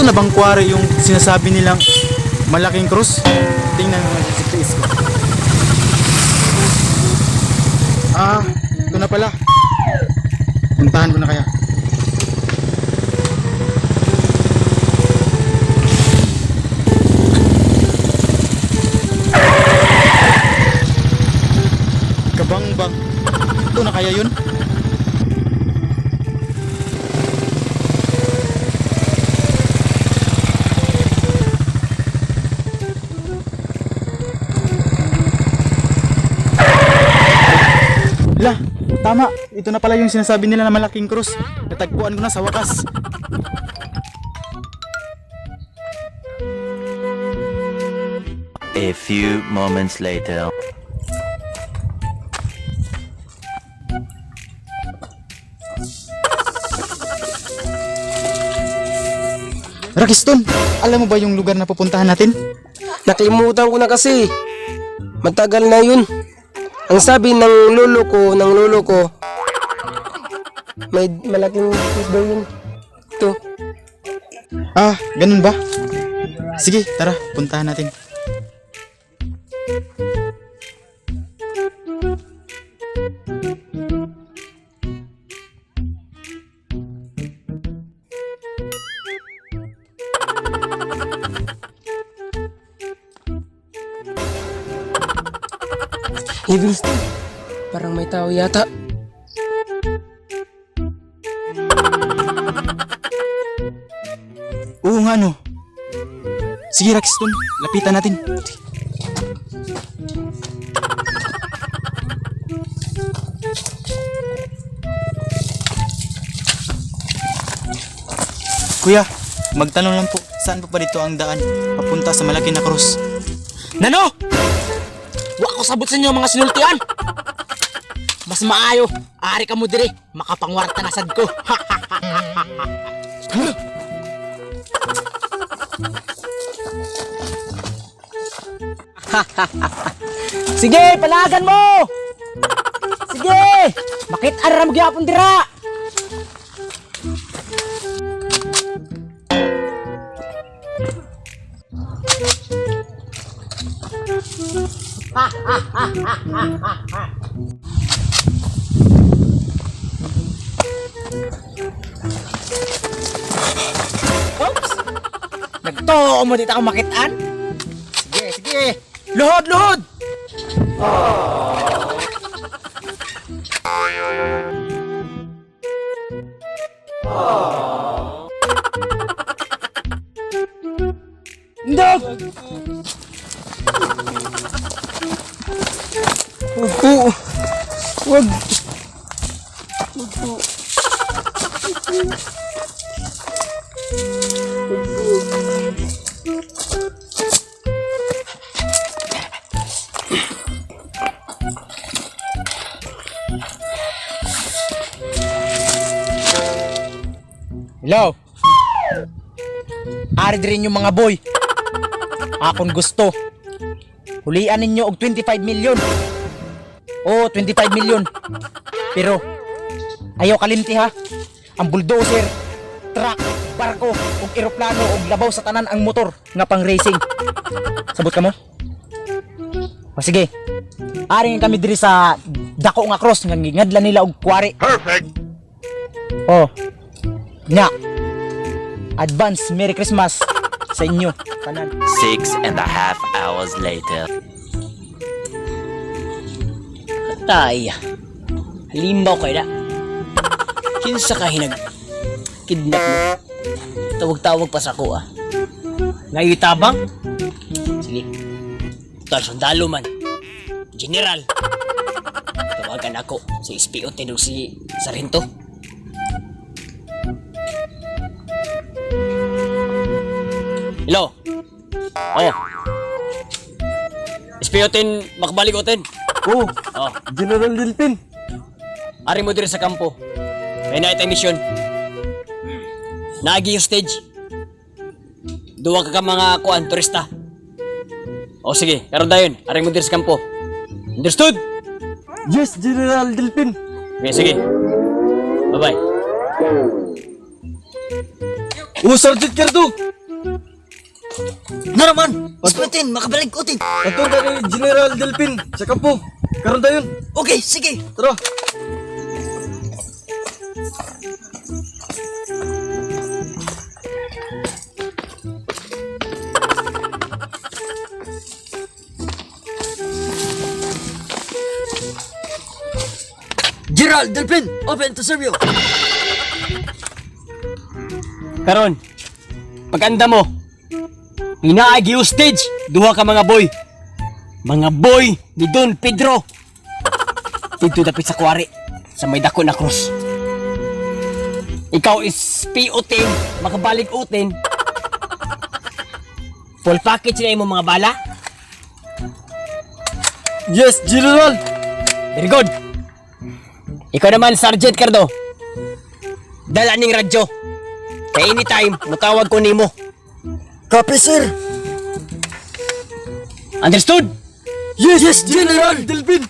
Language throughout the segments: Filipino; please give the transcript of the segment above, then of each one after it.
Ito na bang quarry yung sinasabi nilang malaking krus? Tingnan mo yung GPS ko. Ito na pala. Puntahan ko na kaya. Kabangbang. Ito na kaya yun? Lah, tama. Ito na pala yung sinasabi nila na malaking krus. Natagpuan ko na sa wakas. A few moments later. Rakiston, alam mo ba yung lugar na pupuntahan natin? Nakalimutan ko na kasi. Matagal na yun. Ang sabi ng lolo ko, may malaking fish daw yun. Ito. Ganun ba? Sige, tara, puntahan natin. Evilston, parang may tao yata. Oo nga no. Sige Rakiston, lapitan natin. Kuya, magtanong lang po, saan po ba dito ang daan papunta sa malaki na krus? Nano? Wa ko sabot sa inyo mga sinultian. Mas maayo, ari ka mo dire, makapangwarta na sad ko. Sige, palagan mo. Sige, makit-ara mo gyapon dira. Oops! Nagtoo mo dito akong makitaan? Sige, sige! Luhod, luhod! Ndog! Wag. Hello? Ari din yung mga boy. Akong gusto. Hulian ninyo og 25 million. Oo, 25 million. Pero, ayaw kalimti ha. Ang bulldozer, truck, barko, ug eroplano, ug labaw sa tanan ang motor nga pang racing. Sabot ka mo? O sige. Aring kami diri sa dako nga cross nga ngadla nila og quarry. Perfect. Oh. Nya. Advance Merry Christmas sa inyo tanan. 6.5 hours later. Tay, halimbaw kayo na. Kinsa ka kidnap mo. Tawag-tawag pa sa ako Ngayon tabang? Sige. Tal sundalo man. General. Tawagan ako sa SPO tinong si Sargento. Hello? Oh. SPO tin makabalik oten. Oh, Oh. General Delpin. Ari mo dire sa kampo. May night mission. Naagi yung stage. Duwa ka mga kuan turista. O sige, karon dayon. Ari mo dire sa kampo. Understood? Yes, General Delpin. Okay, sige. Bye-bye. Oh, Sergeant Cardo! Na naman! Ispatin, makabalik utin! Ato ka ni General Delpin sa kampo. Karon dayon. Okay, sige! Tara. Gerald Delpin, open to serve you! Karon, paganda mo, hinaagi stage, duha ka mga boy. Mga boy ni Don Pedro. Dito dapit sa kuwari, sa may dako na cross. Ikaw is PO10, makabalik utin. Full package na mo mga bala. Yes, General. Very good. Ikaw naman, Sergeant Cardo. Dala ning radyo. Kaya anytime, mutawag ko nimo. Copy, sir! Understood? Yes, General Delpin.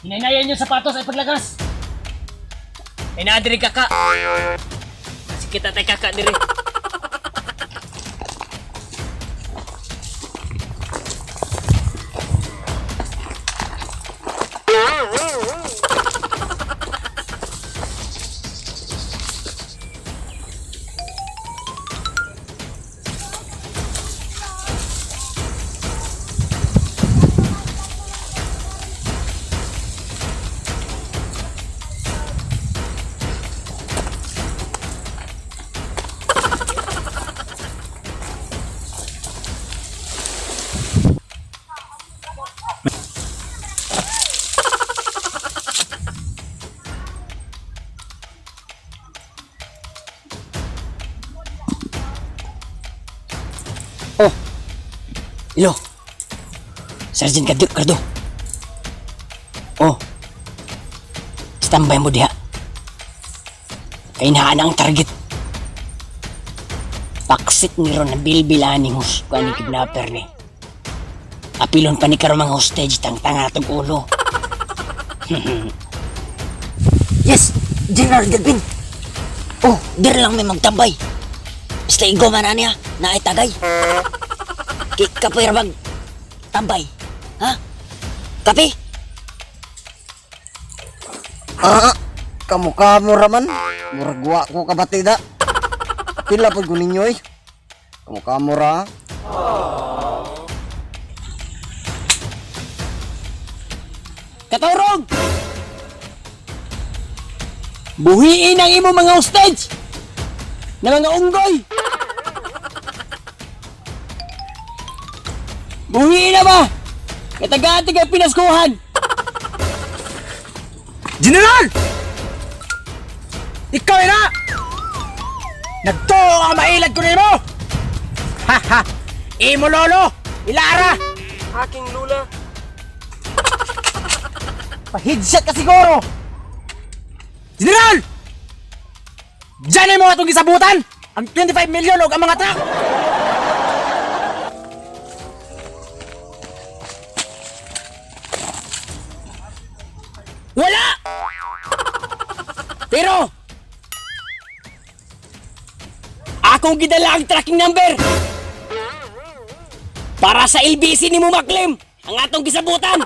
Hinaynayan yung sapatos ay paglagas. Diri kaka. Kasi kita tay kaka diri. Ilo. Sergeant Cardo. Oh. Standby mo diha. Kay nahaan ang target. Paksit ni ron ang bilbilaan ni Hus kung anong kidnapper ni. Apilon pa ni karon mga hostage tang-tanga natong ulo. Yes! General Delpin! Oh, dir lang may magtambay. Basta igo man niya, na ay tagay. Kapoy rabag tambay. Ha? Kapi? Kamukha mo raman. Muragwa ko kabatida. Pila po ko ninyo eh. Kamukha mo ra. Katurog! Buhiin ang imo mga hostage na mga unggoy! Buhiin na ba? Katagatig ang pinaskuhan! General! Ikaw na! Nagto ang mailad ko nimo! Ha ha! Imo lolo! Ilara! Aking lula. Pa-headset ka siguro! General! Diyan mo itong gisabutan! Ang 25 million o ang mga truck! Wala! Pero akong gidala ang tracking number para sa LBC ni mo maklim ang atong gisabutan.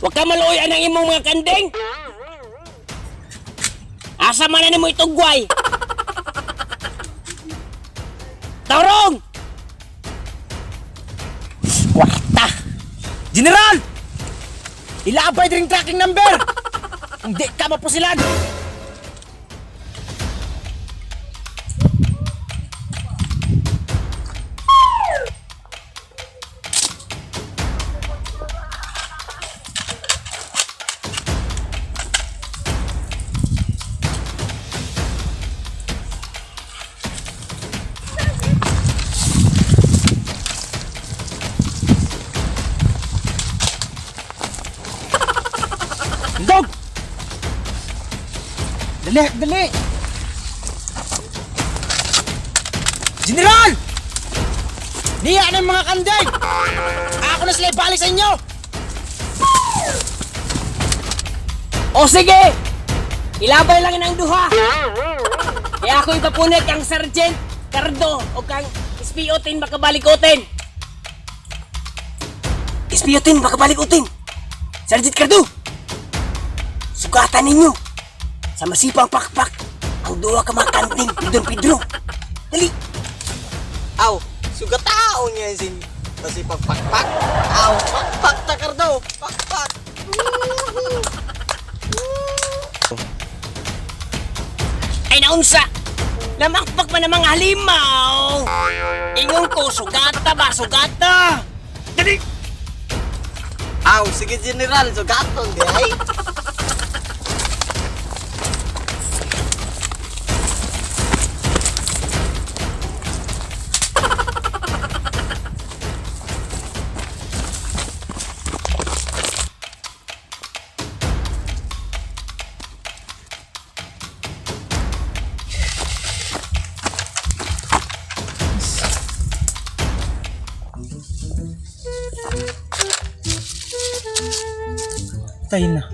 Huwag ka maluoyan ang imong mga kandeng. Asa man na mo itugway. Taurong! Kwarta! General! Ilabay din tracking number! Hindi ka mapusilan! Handog! Dali, dali! General! Diya ng mga kanday! Ako na sila ibalik sa inyo! O sige! Ilabay lang ang duha! Kaya ako ipapunit kang Sergeant Cardo o kang Espiotin makabalikutin! Espiotin makabalikutin! Sergeant Cardo! Sugatan ninyo! Sa masipang pakpak ang duha ka mga kanting Pedro! Dali! Aw, sugat tao niya sin kasi pagpakpak. Aw, pakpak takardo. Pakpak. Ay naunsa! Namakpak pa ng mga halimaw! Ingon ko, sugata ba? Sugata! Dali! Aw, sige general, sugaton di ay. Tayo na.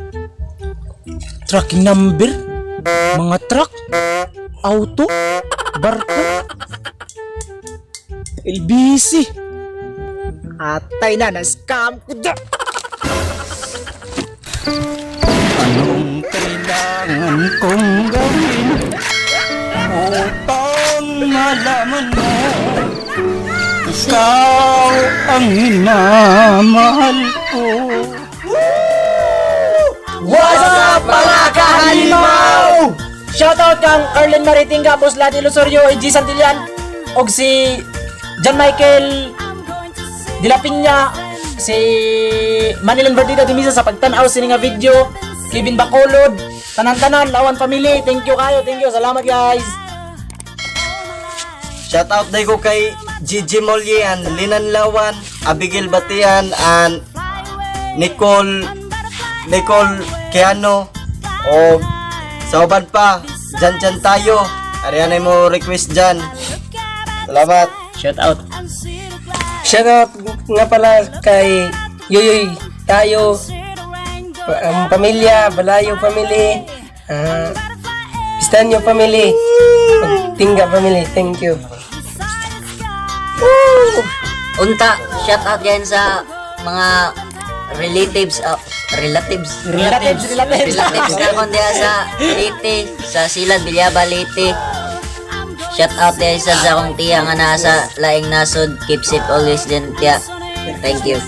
Tracking number? Mga truck? Auto? Barko? LBC? Atay na, na-scam ko da! Anong kailangan kong gawin upang malaman mo ikaw ang minamahal ko? What's up mga kahalimaw? Shoutout kang Erlen Maritinga, Boss Lati Losorio, EG Santillan og si John Michael De La Piña, si Manilang Verdita Dimisa sa pagtanaw sini nga video, Kevin Bacolod, tanan-tanan, Lawan Family, thank you kayo, salamat guys. Shoutout day ko kay Gigi Mollian, Linan Lawan, Abigail Batian, and Nicole Keano, o sa uban pa, dyan tayo. Ariyan mo request dyan. Salamat. Shoutout nga pala kay Yoyoy Tayo, pamilya, Balayo family, Pistanyo family, Tingga family, thank you. Unta, shout out yan sa mga relatives na kundi sa Leyte, sa Silag, Bilyaba, Leyte. Shout out yan sa akong tiya nga nasa laing nasod. Keep safe always din tiya. Thank you.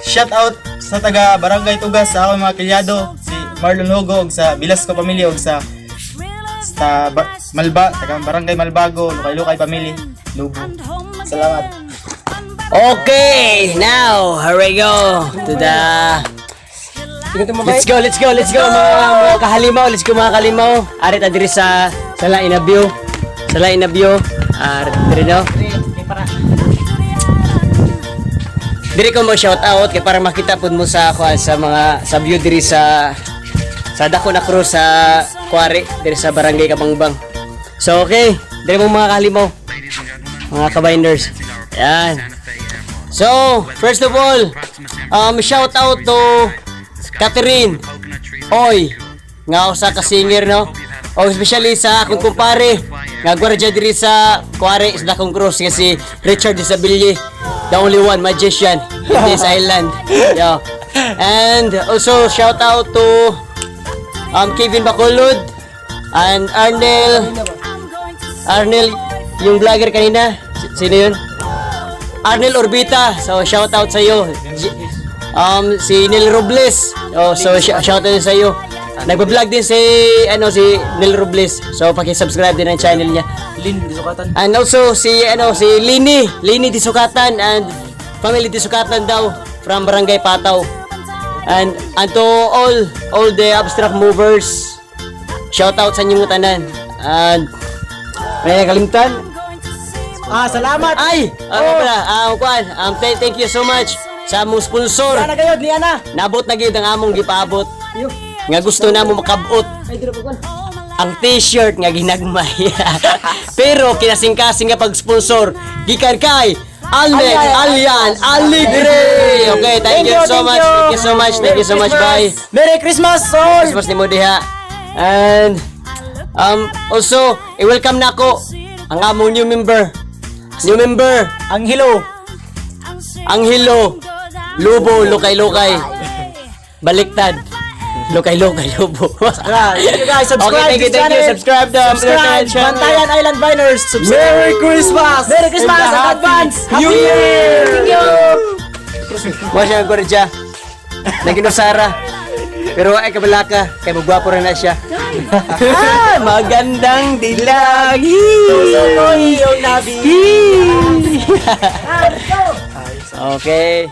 Shout out sa taga Barangay Tugas sa akong mga kilyado, si Marlon Hugo ug sa Bilasco Pamilya ug sa Malba, taga Barangay Malbago, Lukay Pamilya, Lubo. Salamat. Okay, now here we go to the Let's go mga kahalimaw. Let's go mga kahalimaw. Ari ta diri sa Lain na view. Diri no. Diri ko mo shout out kay para makita pud mo sa sa view diri sa dako na cross sa Kuwari diri sa Barangay Kabangbang. So okay, diri mo mga kahalimaw. Mga kabinders. Yan. So, first of all, shout out to Catherine Oy, nga usa ka singer no. O especially sa akong kumpare nga gwardiya diri sa Kuwari sa dakong cross nga si Richard Isabelle, the only one magician in this island. Yeah. And also shout out to Kevin Bacolod and Arnel yung vlogger kanina. Sino yun? Arnel Orbita. So shout out sa iyo. Si Neil Robles. So shout out sa iyo. Nagba-vlog din si Neil Robles. So paki-subscribe din ang channel niya. Lin Disukatan. And also si Lini Disukatan and family Disukatan daw from Barangay Pataw. And to all the abstract movers. Shout out sa inyong tanan. And may nakalimutan. Salamat. Thank you so much sa among sponsor. Sana gayod ni ana. Nabot na gyud ang among gipaabot. nga gusto na mo makabot ang t-shirt nga ginagmay. Pero kinasing-kasing nga pag-sponsor gikan kay Almex Alyan Aligre. Okay, thank you so much. Thank you so much. Thank you so much. Bye. Merry Christmas all! Christmas ni mo diha. And also, i-welcome na ako ang among new member. New member, Angelo. Anghelo Lubo Lokay-lokay. Baliktad. Lokay-lokay Lubo. Thank you guys, subscribe Okay, thank you, this thank you. channel. Subscribe to Subscribe, channel. Bantayan Island Viners. Subscribe. Merry Christmas! Merry Christmas And in happy advance. New Happy Year! Thank you. Masya ang koredya. Naginusara. Pero ay kabalaka. Kaya magwapo rin na siya. Magandang dilag. Yung nabi. Okay.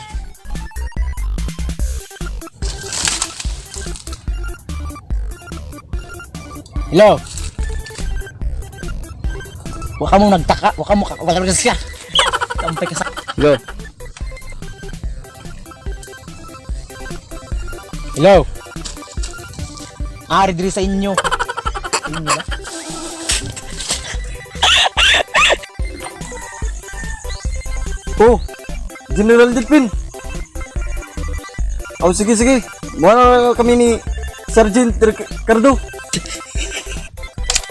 Hello. Huwag ka mong nagtaka. Huwag ka mong wala ka siya. Tampay ka sa... Go. Hello. Ari diri sa inyo. Oh, General Delpin. Oh, sige, sige. Muna kami ni Sergeant Cardo.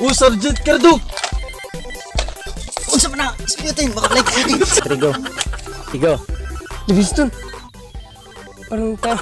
Oh, Sergeant Cardo. Unsa man na? Ispiyatin, baka like natin. Trigo. Tigo. Diviston. Parang ta.